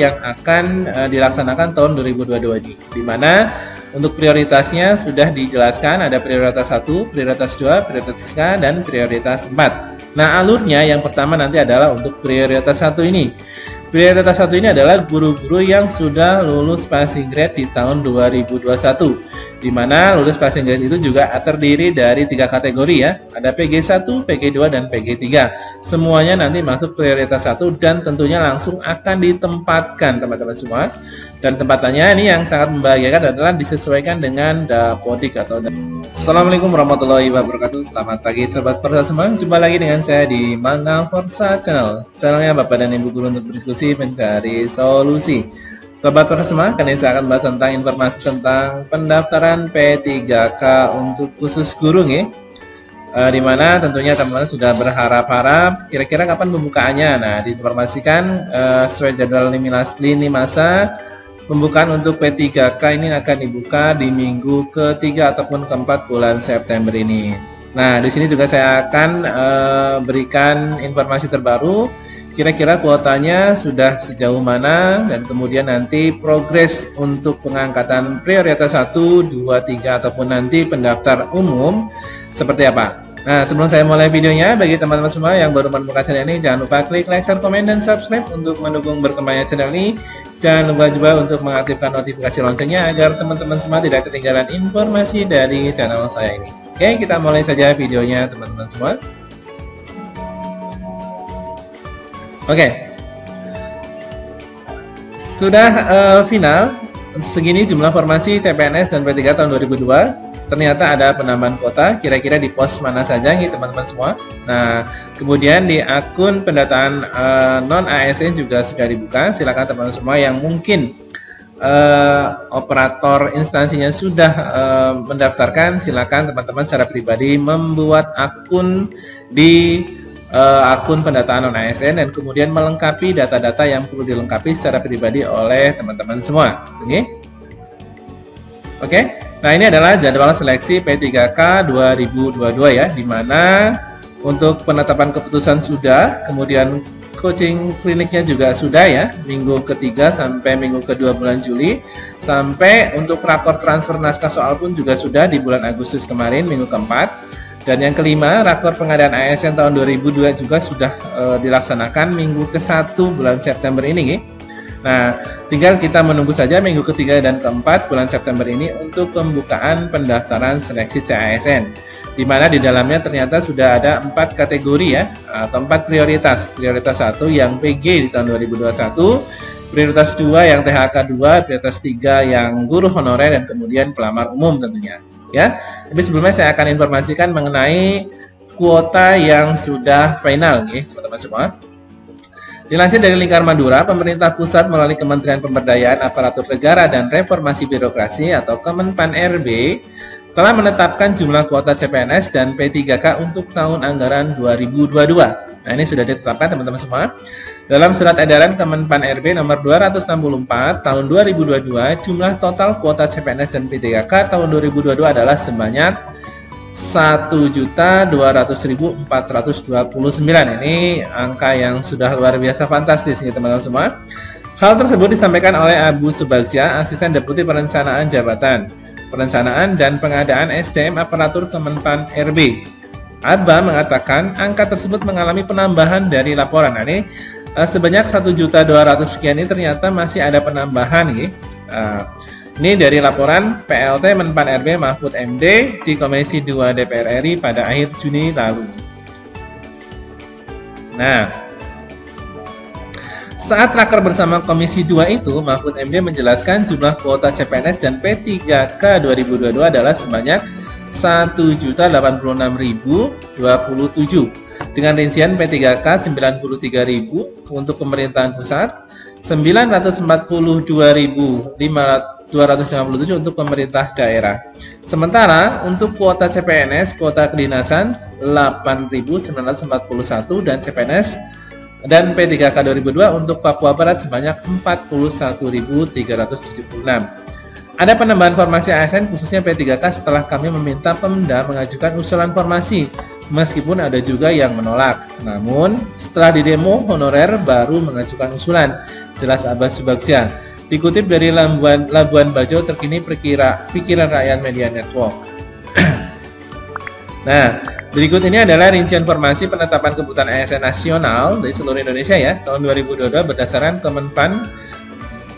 yang akan dilaksanakan tahun 2022 ini, di mana untuk prioritasnya sudah dijelaskan, ada prioritas 1, prioritas 2, prioritas 3, dan prioritas 4. Nah, alurnya yang pertama nanti adalah untuk prioritas 1 ini. Prioritas 1 ini adalah guru-guru yang sudah lulus passing grade di tahun 2021, di mana lulus passing grade itu juga terdiri dari 3 kategori ya, ada PG1, PG2, dan PG3. Semuanya nanti masuk prioritas 1 dan tentunya langsung akan ditempatkan teman-teman semua. Dan tempatannya ini yang sangat membahagiakan adalah disesuaikan dengan Dapodik atau Assalamualaikum warahmatullahi wabarakatuh. Selamat pagi sobat Forsa semua. Jumpa lagi dengan saya di Mangga Forsa Channel. Channelnya Bapak dan Ibu Guru untuk berdiskusi mencari solusi. Sobat Forsa semua, kali ini saya akan bahas tentang informasi tentang pendaftaran P3K untuk khusus guru nih. Dimana tentunya teman-teman sudah berharap-harap kira-kira kapan pembukaannya. Nah, diinformasikan sesuai jadwal lini masa. Pembukaan untuk P3K ini akan dibuka di minggu ketiga ataupun keempat bulan September ini. Nah, di sini juga saya akan berikan informasi terbaru. Kira-kira kuotanya sudah sejauh mana dan kemudian nanti progres untuk pengangkatan prioritas 1, 2, 3 ataupun nanti pendaftar umum seperti apa. Nah, sebelum saya mulai videonya, bagi teman-teman semua yang baru menemukan channel ini, jangan lupa klik like, share, komen, dan subscribe untuk mendukung berkembangnya channel ini. Jangan lupa juga untuk mengaktifkan notifikasi loncengnya agar teman-teman semua tidak ketinggalan informasi dari channel saya ini. Oke, kita mulai saja videonya teman-teman semua. Oke, sudah final segini jumlah formasi CPNS dan P3 tahun 2002. Ternyata ada penambahan kuota, kira-kira di pos mana saja nih teman-teman semua. Nah, kemudian di akun pendataan non-ASN juga sudah dibuka. Silakan teman-teman semua yang mungkin operator instansinya sudah mendaftarkan, silakan teman-teman secara pribadi membuat akun di akun pendataan non-ASN dan kemudian melengkapi data-data yang perlu dilengkapi secara pribadi oleh teman-teman semua. Oke. Nah, ini adalah jadwal seleksi P3K 2022 ya, di mana untuk penetapan keputusan sudah, kemudian coaching kliniknya juga sudah ya, minggu ketiga sampai minggu kedua bulan Juli, sampai untuk rakor transfer naskah soal pun juga sudah di bulan Agustus kemarin, minggu keempat. Dan yang kelima, rakor pengadaan ASN tahun 2002 juga sudah dilaksanakan minggu ke-1 bulan September ini. Nah, tinggal kita menunggu saja minggu ketiga dan keempat bulan September ini untuk pembukaan pendaftaran seleksi CASN, di mana di dalamnya ternyata sudah ada 4 kategori ya, atau 4 prioritas. Prioritas 1 yang PG di tahun 2021, prioritas 2 yang THK 2, prioritas 3 yang guru honorer, dan kemudian pelamar umum tentunya. Ya, tapi sebelumnya saya akan informasikan mengenai kuota yang sudah final nih teman-teman semua. Dilansir dari Lingkar Madura, pemerintah pusat melalui Kementerian Pemberdayaan Aparatur Negara dan Reformasi Birokrasi atau Kemenpan RB telah menetapkan jumlah kuota CPNS dan P3K untuk tahun anggaran 2022. Nah, ini sudah ditetapkan teman-teman semua. Dalam surat edaran Kemenpan RB nomor 264 tahun 2022, jumlah total kuota CPNS dan P3K tahun 2022 adalah sebanyak 1.200.429. Ini angka yang sudah luar biasa fantastis nih teman-teman semua. Hal tersebut disampaikan oleh Abu Subagja, Asisten Deputi Perencanaan Jabatan Perencanaan dan Pengadaan SDM Aparatur Kemenpan RB. Abba mengatakan angka tersebut mengalami penambahan dari laporan. Nah, ini sebanyak 1.200.000 sekian ini ternyata masih ada penambahan nih. Ini dari laporan PLT Menpan RB Mahfud MD di Komisi 2 DPR RI pada akhir Juni lalu. Nah, saat raker bersama Komisi 2 itu, Mahfud MD menjelaskan jumlah kuota CPNS dan P3K 2022 adalah sebanyak 1.086.027 dengan rincian P3K 93.000 untuk pemerintahan pusat, 942.257 untuk pemerintah daerah. Sementara untuk kuota CPNS, kuota kedinasan 8.941 dan CPNS dan P3K 2002 untuk Papua Barat sebanyak 41.376. Ada penambahan formasi ASN khususnya P3K setelah kami meminta Pemda mengajukan usulan formasi meskipun ada juga yang menolak. Namun, setelah didemo, honorer baru mengajukan usulan. Jelas Abbas Subagja. Dikutip dari Labuan Bajo terkini pikiran rakyat media network. Nah, berikut ini adalah rincian formasi penetapan kebutuhan ASN nasional dari seluruh Indonesia ya, tahun 2022 berdasarkan Kemenpan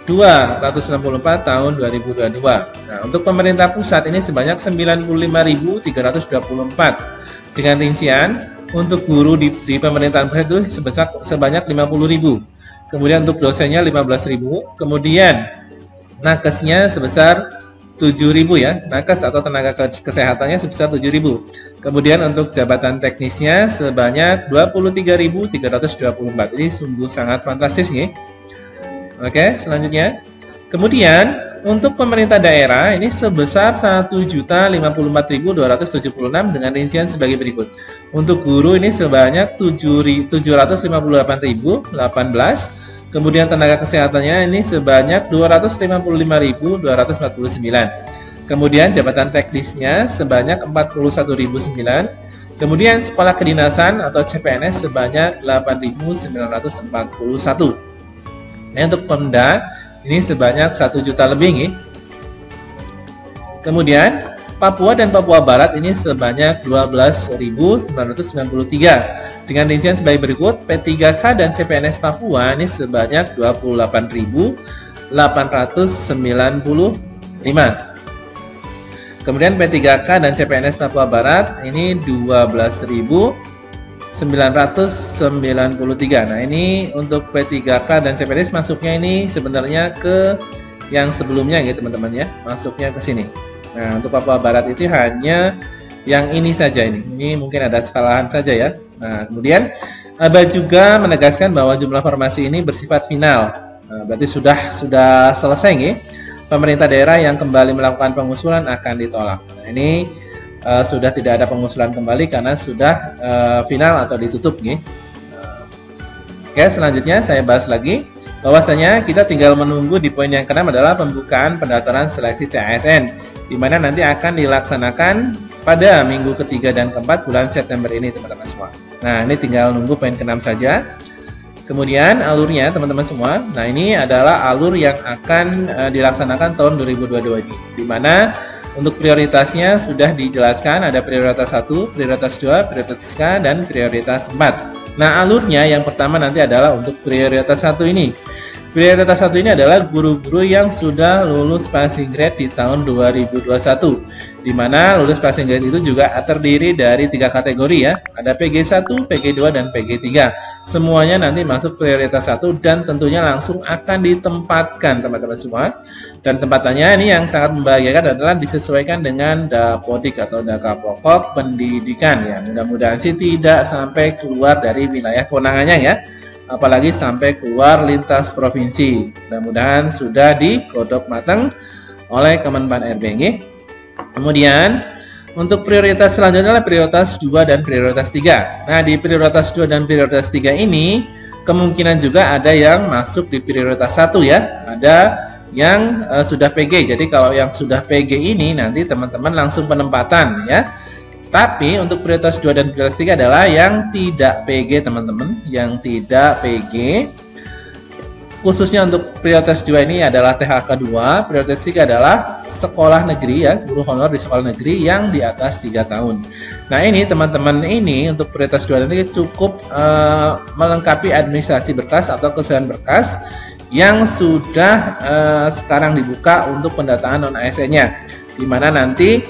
264 tahun 2022. Nah, untuk pemerintah pusat ini sebanyak 95.324 dengan rincian untuk guru di pemerintahan pusat itu sebanyak 50.000. Kemudian untuk dosennya 15.000, kemudian nakesnya sebesar 7.000 ya, nakes atau tenaga kesehatannya sebesar 7.000. Kemudian untuk jabatan teknisnya sebanyak 23.324. Ini sungguh sangat fantastis nih. Oke, selanjutnya. Kemudian untuk pemerintah daerah ini sebesar 1.054.276 dengan rincian sebagai berikut. Untuk guru ini sebanyak 758.018. Kemudian tenaga kesehatannya ini sebanyak 255.249. Kemudian jabatan teknisnya sebanyak 41.009. Kemudian sekolah kedinasan atau CPNS sebanyak 8.941. Nah, untuk Pemda ini sebanyak 1 juta lebih nih. Kemudian Papua dan Papua Barat ini sebanyak 12.993 dengan rincian sebagai berikut. P3K dan CPNS Papua ini sebanyak 28.895. Kemudian P3K dan CPNS Papua Barat ini 12.993. Nah, ini untuk P3K dan CPNS masuknya ini sebenarnya ke yang sebelumnya gitu teman-teman ya, masuknya ke sini. Nah, untuk Papua Barat itu hanya yang ini saja ini. Ini mungkin ada kesalahan saja ya. Nah, kemudian Aba juga menegaskan bahwa jumlah formasi ini bersifat final. Nah, berarti sudah selesai nih. Pemerintah daerah yang kembali melakukan pengusulan akan ditolak. Nah, ini sudah tidak ada pengusulan kembali karena sudah final atau ditutup nih. Oke, selanjutnya saya bahas lagi bahwasanya kita tinggal menunggu di poin yang keenam adalah pembukaan pendaftaran seleksi CASN, di mana nanti akan dilaksanakan pada minggu ketiga dan keempat bulan September ini teman-teman semua. Nah, ini tinggal nunggu poin ke-6 saja. Kemudian alurnya teman-teman semua. Nah, ini adalah alur yang akan dilaksanakan tahun 2022 ini, di mana untuk prioritasnya sudah dijelaskan, ada prioritas 1, prioritas 2, prioritas 3, dan prioritas 4. Nah, alurnya yang pertama nanti adalah untuk prioritas 1 ini. Prioritas 1 ini adalah guru-guru yang sudah lulus passing grade di tahun 2021. Di mana lulus passing grade itu juga terdiri dari 3 kategori ya. Ada PG1, PG2, dan PG3. Semuanya nanti masuk prioritas 1 dan tentunya langsung akan ditempatkan teman-teman semua. Dan tempatannya ini yang sangat membahagiakan adalah disesuaikan dengan Dapodik atau data pokok pendidikan ya. Mudah-mudahan sih tidak sampai keluar dari wilayah kewenangannya ya, apalagi sampai keluar lintas provinsi. Mudah-mudahan sudah digodok matang oleh Kemenpan RB. Kemudian untuk prioritas selanjutnya adalah prioritas 2 dan prioritas 3. Nah, di prioritas 2 dan prioritas 3 ini kemungkinan juga ada yang masuk di prioritas 1 ya. Ada yang sudah PG. Jadi kalau yang sudah PG ini nanti teman-teman langsung penempatan ya. Tapi untuk prioritas 2 dan prioritas 3 adalah yang tidak PG teman-teman, yang tidak PG. Khususnya untuk prioritas 2 ini adalah THK 2, prioritas 3 adalah sekolah negeri ya, guru honor di sekolah negeri yang di atas 3 tahun. Nah, ini teman-teman ini untuk prioritas 2 nanti cukup melengkapi administrasi berkas atau kesesuaian berkas yang sudah sekarang dibuka untuk pendataan non-ASN-nya, di mana nanti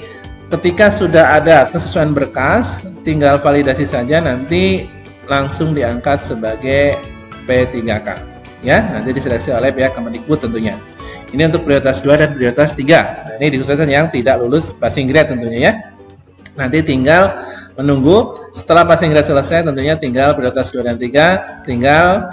ketika sudah ada kesesuaian berkas tinggal validasi saja, nanti langsung diangkat sebagai P3K ya, nanti diseleksi oleh pihak Kemendikbud tentunya. Ini untuk prioritas 2 dan prioritas 3. Nah, ini dikhususkan yang tidak lulus passing grade tentunya ya. Nanti tinggal menunggu setelah passing grade selesai, tentunya tinggal prioritas 2 dan 3 tinggal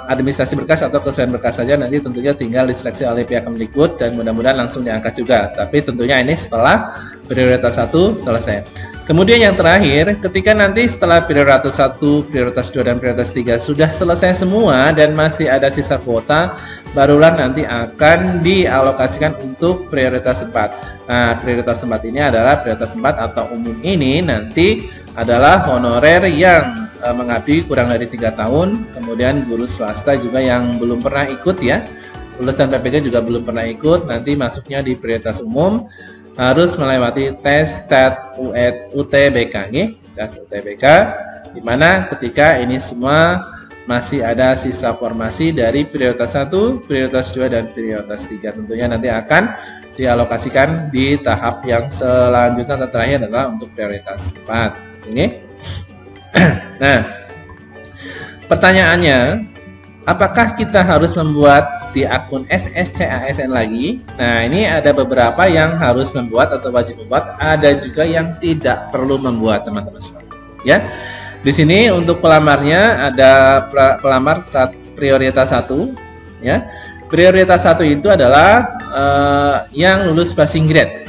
administrasi berkas atau kesesuaian berkas saja, nanti tentunya tinggal diseleksi oleh pihak Kemendikbud dan mudah-mudahan langsung diangkat juga. Tapi tentunya ini setelah prioritas 1 selesai. Kemudian yang terakhir, ketika nanti setelah prioritas 1, prioritas 2, dan prioritas 3 sudah selesai semua dan masih ada sisa kuota, barulah nanti akan dialokasikan untuk prioritas 4. Nah, prioritas 4 ini adalah prioritas 4 atau umum ini nanti adalah honorer yang mengabdi kurang dari 3 tahun, kemudian guru swasta juga yang belum pernah ikut ya, lulusan PPG juga belum pernah ikut, nanti masuknya di prioritas umum harus melewati tes CAT UTBK, tes UTBK, di mana ketika ini semua masih ada sisa formasi dari prioritas 1, prioritas 2, dan prioritas 3. Tentunya nanti akan dialokasikan di tahap yang selanjutnya atau terakhir adalah untuk prioritas 4. Ini. Nah, pertanyaannya, apakah kita harus membuat di akun SSCASN lagi? Nah, ini ada beberapa yang harus membuat atau wajib membuat, ada juga yang tidak perlu membuat, teman-teman semua. Ya. Di sini untuk pelamarnya ada pelamar prioritas 1 ya. Prioritas 1 itu adalah yang lulus passing grade.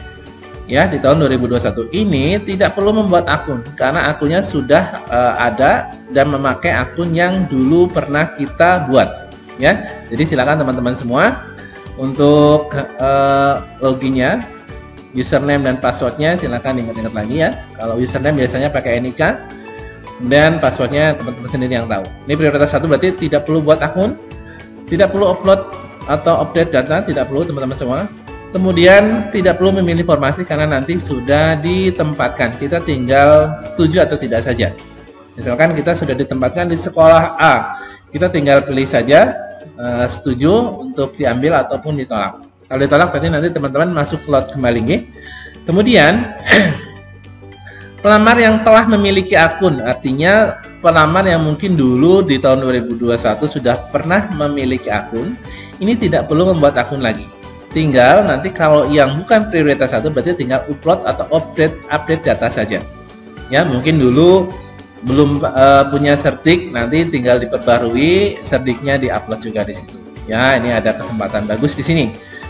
Ya, di tahun 2021 ini tidak perlu membuat akun karena akunnya sudah ada dan memakai akun yang dulu pernah kita buat ya. Jadi silakan teman-teman semua untuk loginnya, username dan passwordnya silakan ingat-ingat lagi ya. Kalau username biasanya pakai NIK dan passwordnya teman-teman sendiri yang tahu. Ini prioritas 1 berarti tidak perlu buat akun, tidak perlu upload atau update data, tidak perlu teman-teman semua. Kemudian tidak perlu memilih formasi karena nanti sudah ditempatkan. Kita tinggal setuju atau tidak saja. Misalkan kita sudah ditempatkan di sekolah A, kita tinggal pilih saja setuju untuk diambil ataupun ditolak. Kalau ditolak berarti nanti teman-teman masuk lot kembali nih. Kemudian pelamar yang telah memiliki akun, artinya pelamar yang mungkin dulu di tahun 2021 sudah pernah memiliki akun, ini tidak perlu membuat akun lagi. Tinggal nanti kalau yang bukan prioritas 1 berarti tinggal upload atau update data saja. Ya, mungkin dulu belum punya sertik, nanti tinggal diperbarui, serdiknya diupload juga di situ. Ya, ini ada kesempatan bagus di sini.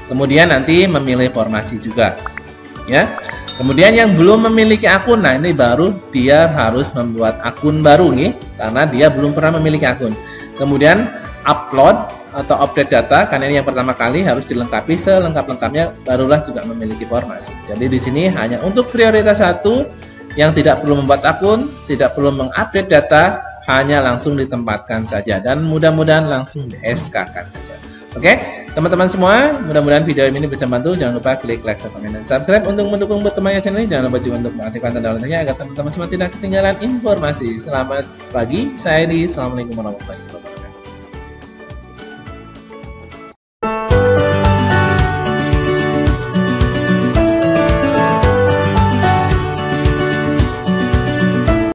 Kemudian nanti memilih formasi juga. Ya. Kemudian yang belum memiliki akun, nah ini baru dia harus membuat akun baru nih, karena dia belum pernah memiliki akun. Kemudian upload atau update data, karena ini yang pertama kali harus dilengkapi selengkap-lengkapnya, barulah juga memiliki formasi. Jadi di sini hanya untuk prioritas 1 yang tidak perlu membuat akun, tidak perlu mengupdate data, hanya langsung ditempatkan saja dan mudah-mudahan langsung di SK-kan saja. Oke, teman-teman semua, mudah-mudahan video ini bisa membantu. Jangan lupa klik like, komen, dan subscribe untuk mendukung berkembangnya channel ini. Jangan lupa juga untuk mengaktifkan tanda loncengnya agar teman-teman semua tidak ketinggalan informasi. Selamat pagi, saya Edi. Assalamualaikum warahmatullahi wabarakatuh.